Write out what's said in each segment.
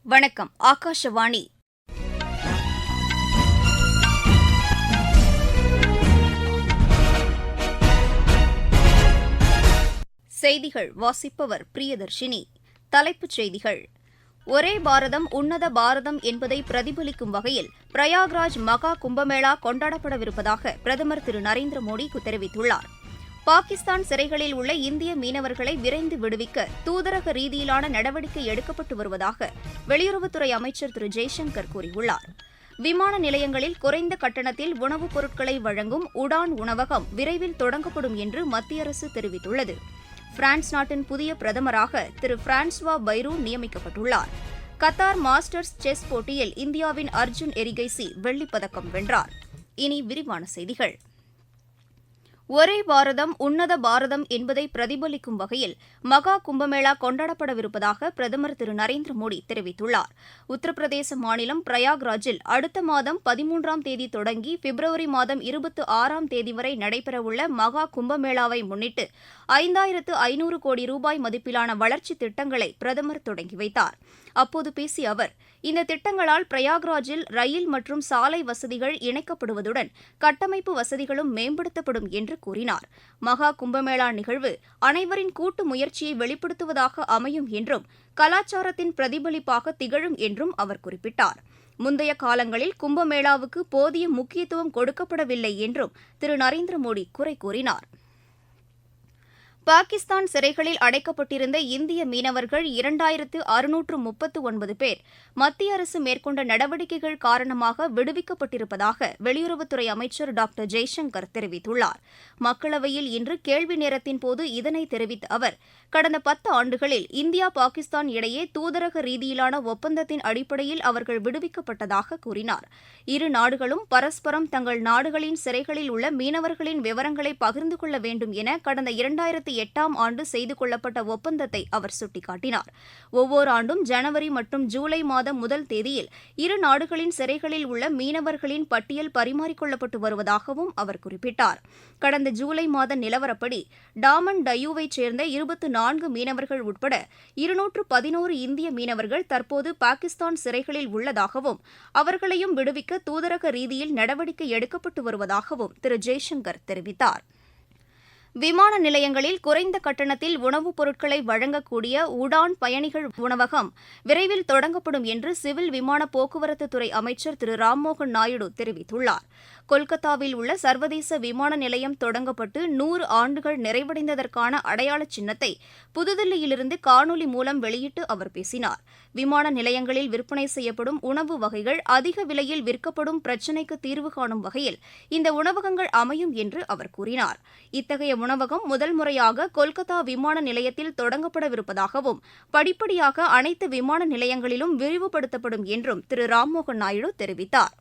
வணக்கம். ஆகாஷவாணி. செய்திகள் வாசிப்பவர் பிரியதர்ஷினி. தலைப்புச் செய்திகள்: ஒரே பாரதம் உன்னத பாரதம் என்பதை பிரதிபலிக்கும் வகையில் பிரயாக்ராஜ் மகா கும்பமேளா கொண்டாடப்படவிருப்பதாக பிரதமர் திரு நரேந்திர மோடி தெரிவித்துள்ளார். பாகிஸ்தான் சிறைகளில் உள்ள இந்திய மீனவர்களை விரைந்து விடுவிக்க தூதரக ரீதியிலான நடவடிக்கை எடுக்கப்பட்டு வருவதாக வெளியுறவுத்துறை அமைச்சர் திரு ஜெய்சங்கர் கூறியுள்ளார். விமான நிலையங்களில் குறைந்த கட்டணத்தில் உணவுப் பொருட்களை வழங்கும் உடான் உணவகம் விரைவில் தொடங்கப்படும் என்று மத்திய அரசு தெரிவித்துள்ளது. பிரான்ஸ் நாட்டின் புதிய பிரதமராக திரு பிரான்சுவா பைரூ நியமிக்கப்பட்டுள்ளார். கத்தார் மாஸ்டர்ஸ் செஸ் போட்டியில் இந்தியாவின் அர்ஜுன் எரிகைசி வெள்ளிப்பதக்கம் வென்றார். இனி விரிவான செய்திகள். ஒரே பாரதம் உன்னத பாரதம் என்பதை பிரதிபலிக்கும் வகையில் மகா கும்பமேளா கொண்டாடப்படவிருப்பதாக பிரதமர் திரு நரேந்திர மோடி தெரிவித்துள்ளார். உத்தரப்பிரதேச மாநிலம் பிரயாக்ராஜில் அடுத்த மாதம் 13ஆம் தேதி தொடங்கி பிப்ரவரி மாதம் 26ஆம் தேதி வரை நடைபெறவுள்ள மகா கும்பமேளாவை முன்னிட்டு 5500 கோடி ரூபாய் மதிப்பிலான வளர்ச்சித் திட்டங்களை பிரதமர் தொடங்கி வைத்தார். அப்போது பேசிய அவர், இந்த திட்டங்களால் பிரயாக்ராஜில் ரயில் மற்றும் சாலை வசதிகள் இணைக்கப்படுவதுடன் கட்டமைப்பு வசதிகளும் மேம்படுத்தப்படும் என்று கூறினார். மகா கும்பமேளா நிகழ்வு அனைவரின் கூட்டு முயற்சியை வெளிப்படுத்துவதாக அமையும் என்றும் கலாச்சாரத்தின் பிரதிபலிப்பாக திகழும் என்றும் அவர் குறிப்பிட்டார். முந்தைய காலங்களில் கும்பமேளாவுக்கு போதிய முக்கியத்துவம் கொடுக்கப்படவில்லை என்றும் திரு நரேந்திர மோடி குறை கூறினார். பாகிஸ்தான் சிறைகளில் அடைக்கப்பட்டிருந்த இந்திய மீனவர்கள் 2639 பேர் மத்திய அரசு மேற்கொண்ட நடவடிக்கைகள் காரணமாக விடுவிக்கப்பட்டிருப்பதாக வெளியுறவுத்துறை அமைச்சர் டாக்டர் ஜெய்சங்கர் தெரிவித்துள்ளார். மக்களவையில் இன்று கேள்வி நேரத்தின்போது இதனை தெரிவித்த அவர், கடந்த 10 ஆண்டுகளில் இந்தியா பாகிஸ்தான் இடையே தூதரக ரீதியிலான ஒப்பந்தத்தின் அடிப்படையில் அவர்கள் விடுவிக்கப்பட்டதாக கூறினார். இரு நாடுகளும் பரஸ்பரம் தங்கள் நாடுகளின் சிறைகளில் உள்ள மீனவர்களின் விவரங்களை பகிர்ந்து கொள்ள வேண்டும் என கடந்த 2008ஆம் ஆண்டு செய்து கொள்ளப்பட்ட ஒப்பந்தத்தை அவர் சுட்டிக்காட்டினார். ஒவ்வொரு ஆண்டும் ஜனவரி மற்றும் ஜூலை மாதம் முதல் தேதியில் இரு நாடுகளின் சிறைகளில் உள்ள மீனவர்களின் பட்டியல் பரிமாறிக்கொள்ளப்பட்டு வருவதாகவும் அவர் குறிப்பிட்டார். கடந்த ஜூலை மாத நிலவரப்படி டாமன் டையூவைச் சேர்ந்த 24 மீனவர்கள் உட்பட 211 இந்திய மீனவர்கள் தற்போது பாகிஸ்தான் சிறைகளில் உள்ளதாகவும் அவர்களையும் விடுவிக்க தூதரக ரீதியில் நடவடிக்கை எடுக்கப்பட்டு வருவதாகவும் திரு ஜெய்சங்கர் தெரிவித்தார். விமான நிலையங்களில் குறைந்த கட்டணத்தில் உணவுப் பொருட்களை வழங்கக்கூடிய உடான் பயணிகள் உணவகம் விரைவில் தொடங்கப்படும் என்று சிவில் விமான போக்குவரத்துத்துறை அமைச்சர் திரு ராம்மோகன் நாயுடு தெரிவித்துள்ளார். கொல்கத்தாவில் உள்ள சர்வதேச விமான நிலையம் தொடங்கப்பட்டு 100 ஆண்டுகள் நிறைவடைந்ததற்கான அடையாள சின்னத்தை புதுதில்லியிலிருந்து காணொலி மூலம் வெளியிட்டு அவர் பேசினார். விமான நிலையங்களில் விற்பனை செய்யப்படும் உணவு வகைகள் அதிக விலையில் விற்கப்படும் பிரச்சினைக்கு தீர்வு காணும் வகையில் இந்த உணவகங்கள் அமையும் என்று அவர் கூறினார். இத்தகைய உணவகம் முதல் முறையாக கொல்கத்தா விமான நிலையத்தில் தொடங்கப்படவிருப்பதாகவும் படிப்படியாக அனைத்து விமான நிலையங்களிலும் விரிவுபடுத்தப்படும் என்றும் திரு ராம்மோகன் நாயுடு தெரிவித்தார்.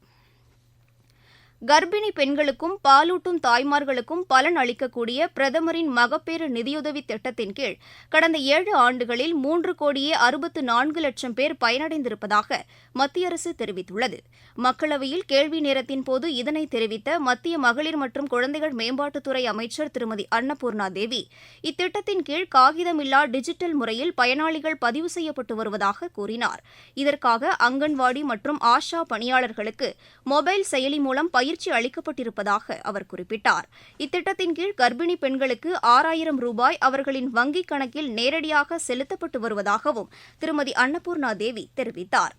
கர்ப்பிணி பெண்களுக்கும் பாலூட்டும் தாய்மார்களுக்கும் பலன் அளிக்கக்கூடிய பிரதமரின் மகப்பேறு நிதியுதவி திட்டத்தின் கீழ் கடந்த 7 ஆண்டுகளில் 3,64,00,000 பேர் பயனடைந்திருப்பதாக மத்திய அரசு தெரிவித்துள்ளது. மக்களவையில் கேள்வி நேரத்தின்போது இதனை தெரிவித்த மத்திய மகளிர் மற்றும் குழந்தைகள் மேம்பாட்டுத்துறை அமைச்சர் திருமதி அன்னபூர்ணா தேவி, இத்திட்டத்தின் கீழ் காகிதமில்லா டிஜிட்டல் முறையில் பயனாளிகள் பதிவு செய்யப்பட்டு வருவதாக கூறினார். இதற்காக அங்கன்வாடி மற்றும் ஆஷா பணியாளர்களுக்கு மொபைல் செயலி மூலம் பயிற்சி அளிக்கப்பட்டிருப்பதாக அவர் குறிப்பிட்டார். இத்திட்டத்தின் கீழ் கர்ப்பிணி பெண்களுக்கு 6,000 ரூபாய் அவர்களின் வங்கிக் கணக்கில் நேரடியாக செலுத்தப்பட்டு வருவதாகவும் திருமதி அன்னபூர்ணா தேவி தெரிவித்தார்.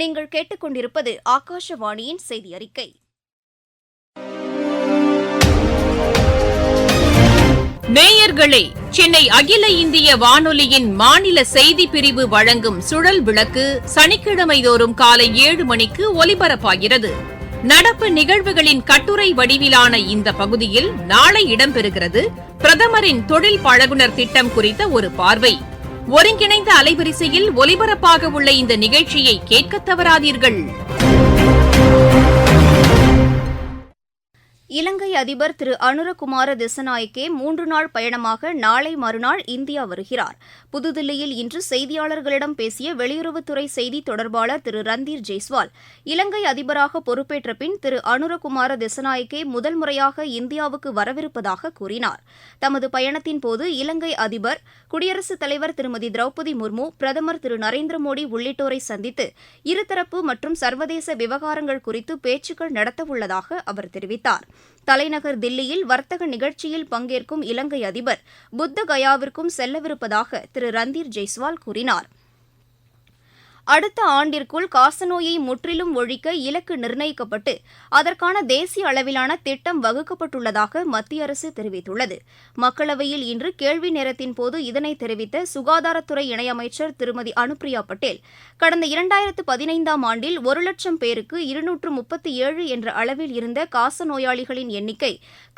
நீங்கள் கேட்டுக்கொண்டிருப்பது ஆகாஷவாணியின் செய்தி அறிக்கை. நேயர்களே, சென்னை அகில இந்திய வானொலியின் மாநில செய்திப் பிரிவு வழங்கும் சுழல் விளக்கு சனிக்கிழமை தோறும் காலை 7 மணிக்கு ஒலிபரப்பாகிறது. நடப்பு நிகழ்வுகளின் கட்டுரை வடிவிலான இந்த பகுதியில் நாளை இடம்பெறுகிறது பிரதமரின் தொழில் பழகுனர் திட்டம் குறித்த ஒரு பார்வை. ஒருங்கிணைந்த அலைவரிசையில் ஒலிபரப்பாக உள்ள இந்த நிகழ்ச்சியை கேட்க தவறாதீர்கள். இலங்கை அதிபர் திரு அனுரகுமார திசநாயக்கே 3 நாள் பயணமாக நாளை மறுநாள் இந்தியா வருகிறார். புதுதில்லியில் இன்று செய்தியாளர்களிடம் பேசிய வெளியுறவுத்துறை செய்தித் தொடர்பாளர் திரு ரந்தீர் ஜெய்ஸ்வால், இலங்கை அதிபராக பொறுப்பேற்ற பின் திரு அனுரகுமார திசநாயக்கே முதல் முறையாக இந்தியாவுக்கு வரவிருப்பதாக கூறினார். தமது பயணத்தின்போது இலங்கை அதிபர், குடியரசுத் தலைவர் திருமதி திரௌபதி முர்மு, பிரதமர் திரு நரேந்திர மோடி உள்ளிட்டோரை சந்தித்து இருதரப்பு மற்றும் சர்வதேச விவகாரங்கள் குறித்து பேச்சுக்கள் நடத்தவுள்ளதாக அவர் தெரிவித்தார். தலைநகர் தில்லியில் வர்த்தக நிகழ்ச்சியில் பங்கேற்கும் இலங்கை அதிபர் புத்த கயாவிற்கும் செல்லவிருப்பதாக திரு ரந்தீர் ஜெய்ஸ்வால் கூறினார். அடுத்த ஆண்டிற்குள் காசநோயை முற்றிலும் ஒழிக்க இலக்கு நிர்ணயிக்கப்பட்டு அதற்கான தேசிய அளவிலான திட்டம் வகுக்கப்பட்டுள்ளதாக மத்திய அரசு தெரிவித்துள்ளது. மக்களவையில் இன்று கேள்வி நேரத்தின்போது இதனை தெரிவித்த சுகாதாரத்துறை இணையமைச்சர் திருமதி அனுப்பிரியா பட்டேல், கடந்த 2015ஆம் ஆண்டில் 1,00,000 பேருக்கு 237 என்ற அளவில் இருந்த காசநோயாளிகளின் எண்ணிக்கை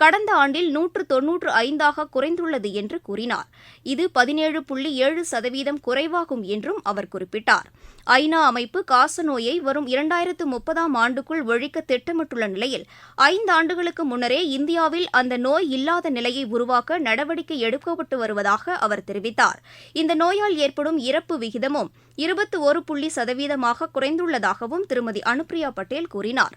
கடந்த ஆண்டில் 195ஆக குறைந்துள்ளது என்று கூறினார். இது 17.7% குறைவாகும் என்றும் அவர் குறிப்பிட்டார். ஐநா அமைப்பு காசநோயை வரும் 2030ஆம் ஆண்டுக்குள் ஒழிக்க திட்டமிட்டுள்ள நிலையில் 5 ஆண்டுகளுக்கு முன்னரே இந்தியாவில் அந்த நோய் இல்லாத நிலையை உருவாக்க நடவடிக்கை எடுக்கப்பட்டு வருவதாக அவர் தெரிவித்தார். இந்த நோயால் ஏற்படும் இறப்பு விகிதமும் 21% குறைந்துள்ளதாகவும் திருமதி அனுப்பிரியா பட்டேல் கூறினார்.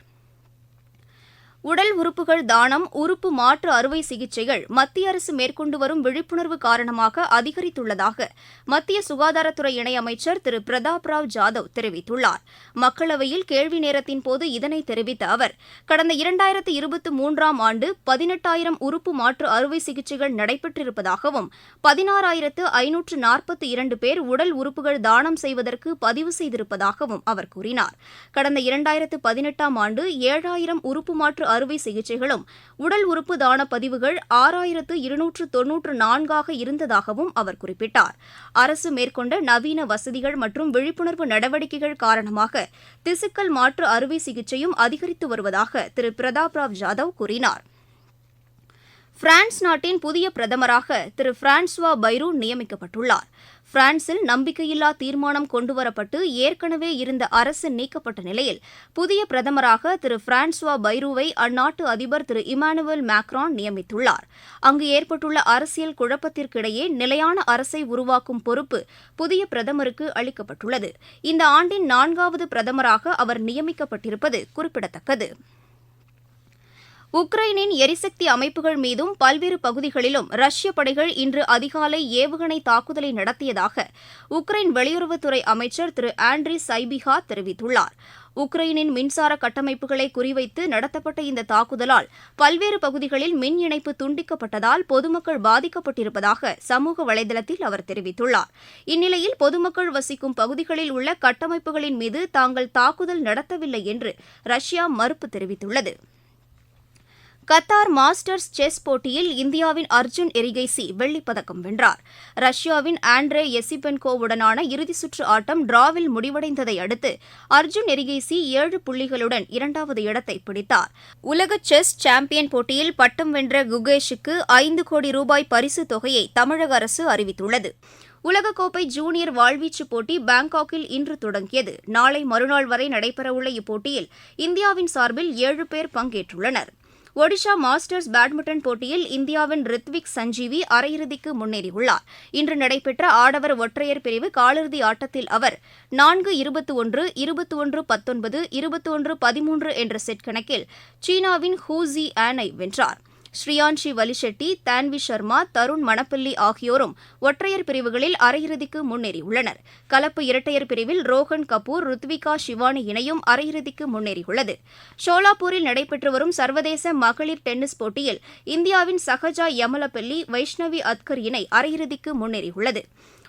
உடல் உறுப்புகள் தானம், உறுப்பு மாற்று அறுவை சிகிச்சைகள் மத்திய அரசு மேற்கொண்டு வரும் விழிப்புணர்வு காரணமாக அதிகரித்துள்ளதாக மத்திய சுகாதாரத்துறை இணையமைச்சர் திரு பிரதாப் ராவ் ஜாதவ் தெரிவித்துள்ளார். மக்களவையில் கேள்வி நேரத்தின்போது இதனை தெரிவித்த அவர், கடந்த 2023ஆம் ஆண்டு 18,000 உறுப்பு மாற்று அறுவை சிகிச்சைகள் நடைபெற்றிருப்பதாகவும் 16,542 பேர் உடல் உறுப்புகள் தானம் செய்வதற்கு பதிவு செய்திருப்பதாகவும் அவர் கூறினார். கடந்த 2018ஆம் ஆண்டு 7,000 உறுப்பு மாற்று அறுவை சிகிச்சைகளும் உடல் உறுப்பு தான பதிவுகள் 6,294ஆக இருந்ததாகவும் அவர் குறிப்பிட்டார். அரசு மேற்கொண்ட நவீன வசதிகள் மற்றும் விழிப்புணர்வு நடவடிக்கைகள் காரணமாக திசுக்கள் மாற்று அறுவை சிகிச்சையும் அதிகரித்து வருவதாக திரு பிரதாப் ராவ் ஜாதவ் கூறினார். பிரான்ஸ் நாட்டின் புதிய பிரதமராக திரு பிரான்சுவா பைரூ நியமிக்கப்பட்டுள்ளார். பிரான்சில் நம்பிக்கையில்லா தீர்மானம் கொண்டுவரப்பட்டு ஏற்கனவே இருந்த அரசு நீக்கப்பட்ட நிலையில் புதிய பிரதமராக திரு பிரான்சுவா பைரூவை அந்நாட்டு அதிபர் திரு இமானுவேல் மேக்ரான் நியமித்துள்ளார். அங்கு ஏற்பட்டுள்ள அரசியல் குழப்பத்திற்கிடையே நிலையான அரசை உருவாக்கும் பொறுப்பு புதிய பிரதமருக்கு அளிக்கப்பட்டுள்ளது. இந்த ஆண்டின் 4வது பிரதமராக அவர் நியமிக்கப்பட்டிருப்பது குறிப்பிடத்தக்கது. உக்ரைனின் எரிசக்தி அமைப்புகள் மீதும் பல்வேறு பகுதிகளிலும் ரஷ்ய படைகள் இன்று அதிகாலை ஏவுகணை தாக்குதலை நடத்தியதாக உக்ரைன் வெளியுறவுத்துறை அமைச்சர் திரு ஆண்ட்ரி சைபிஹா தெரிவித்துள்ளார். உக்ரைனின் மின்சார கட்டமைப்புகளை குறிவைத்து நடத்தப்பட்ட இந்த தாக்குதலால் பல்வேறு பகுதிகளில் மின் இணைப்பு துண்டிக்கப்பட்டதால் பொதுமக்கள் பாதிக்கப்பட்டிருப்பதாக சமூக வலைதளத்தில் அவர் தெரிவித்துள்ளார். இந்நிலையில் பொதுமக்கள் வசிக்கும் பகுதிகளில் உள்ள கட்டமைப்புகளின் மீது தாங்கள் தாக்குதல் நடத்தவில்லை என்று ரஷ்யா மறுப்பு தெரிவித்துள்ளது. கத்தார் மாஸ்டர்ஸ் செஸ் போட்டியில் இந்தியாவின் அர்ஜுன் எரிகைசி வெள்ளிப்பதக்கம் வென்றார். ரஷ்யாவின் ஆண்ட்ரே எசிபென்கோவுடனான இறுதிச் சுற்று ஆட்டம் டிராவில் முடிவடைந்ததை அடுத்து அர்ஜுன் எரிகைசி 7 புள்ளிகளுடன் 2வது இடத்தை பிடித்தார். உலக செஸ் சாம்பியன் போட்டியில் பட்டம் வென்ற குகேஷுக்கு 5 கோடி ரூபாய் பரிசுத் தொகையை தமிழக அரசு அறிவித்துள்ளது. உலகக்கோப்பை ஜூனியர் வாழ்வீச்சு போட்டி பாங்காக்கில் இன்று தொடங்கியது. நாளை மறுநாள் வரை நடைபெறவுள்ள இப்போட்டியில் இந்தியாவின் சார்பில் 7 பேர் பங்கேற்றுள்ளனர். ஒடிஷா மாஸ்டர்ஸ் பேட்மிண்டன் போட்டியில் இந்தியாவின் ரித்விக் சஞ்சீவி அரையிறுதிக்கு முன்னேறியுள்ளார். இன்று நடைபெற்ற ஆடவர் ஒற்றையர் பிரிவு காலிறுதி ஆட்டத்தில் அவர் 4-21, 21-19, 21-13 என்ற செட் கணக்கில் சீனாவின் ஹூ ஜி ஆனை வென்றார். ஸ்ரீயான்ஷி வலிஷெட்டி, தான்வி சர்மா, தருண் மணப்பள்ளி ஆகியோரும் ஒற்றையர் பிரிவுகளில் அரையிறுதிக்கு முன்னேறியுள்ளனர். கலப்பு இரட்டையர் பிரிவில் ரோஹன் கபூர், ருத்விகா ஷிவானி இணையும் அரையிறுதிக்கு முன்னேறியுள்ளது. ஷோலாப்பூரில் நடைபெற்று வரும் சர்வதேச மகளிர் டென்னிஸ் போட்டியில் இந்தியாவின் சஹஜா யமலப்பள்ளி, வைஷ்ணவி அத்கர் இணை அரையிறுதிக்கு முன்னேறியுள்ளது.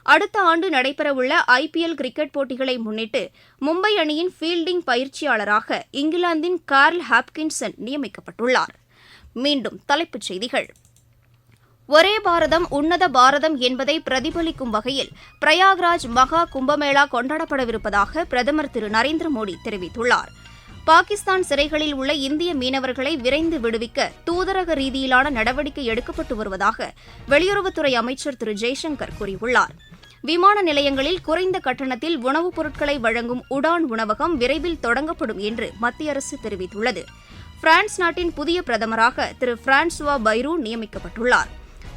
அடுத்த ஆண்டு நடைபெறவுள்ள IPL கிரிக்கெட் போட்டிகளை முன்னிட்டு மும்பை அணியின் ஃபீல்டிங் பயிற்சியாளராக இங்கிலாந்தின் கார்ல் ஹாப்கின்சன் நியமிக்கப்பட்டுள்ளார். மீண்டும் தலைப்புச் செய்திகள். ஒரே பாரதம் உன்னத பாரதம் என்பதை பிரதிபலிக்கும் வகையில் பிரயாக்ராஜ் மகா கும்பமேளா கொண்டாடப்படவிருப்பதாக பிரதமர் திரு நரேந்திர மோடி தெரிவித்துள்ளார். பாகிஸ்தான் சிறைகளில் உள்ள இந்திய மீனவர்களை விரைந்து விடுவிக்க தூதரக ரீதியிலான நடவடிக்கை எடுக்கப்பட்டு வருவதாக வெளியுறவுத்துறை அமைச்சர் திரு ஜெய்சங்கர் கூறியுள்ளார். விமான நிலையங்களில் குறைந்த கட்டணத்தில் உணவுப் பொருட்களை வழங்கும் உடான் உணவகம் விரைவில் தொடங்கப்படும் என்று மத்திய அரசு தெரிவித்துள்ளது. பிரான்ஸ் நாட்டின் புதிய பிரதமராக திரு பிரான்சுவா பைரூ நியமிக்கப்பட்டுள்ளார்.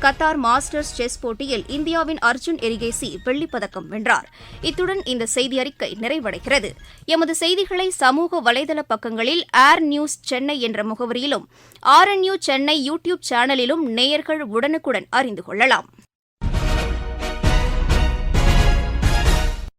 கத்தார் மாஸ்டர்ஸ் செஸ் போட்டியில் இந்தியாவின் அர்ஜுன் எரிகேசி வெள்ளிப்பதக்கம் வென்றார். இத்துடன் இந்த செய்தியறிக்கை நிறைவடைகிறது. எமது செய்திகளை சமூக வலைதள பக்கங்களில் ஏர் நியூஸ் சென்னை என்ற முகவரியிலும் RNU சென்னை யூடியூப் சேனலிலும் நேயர்கள் உடனுக்குடன் அறிந்து கொள்ளலாம்.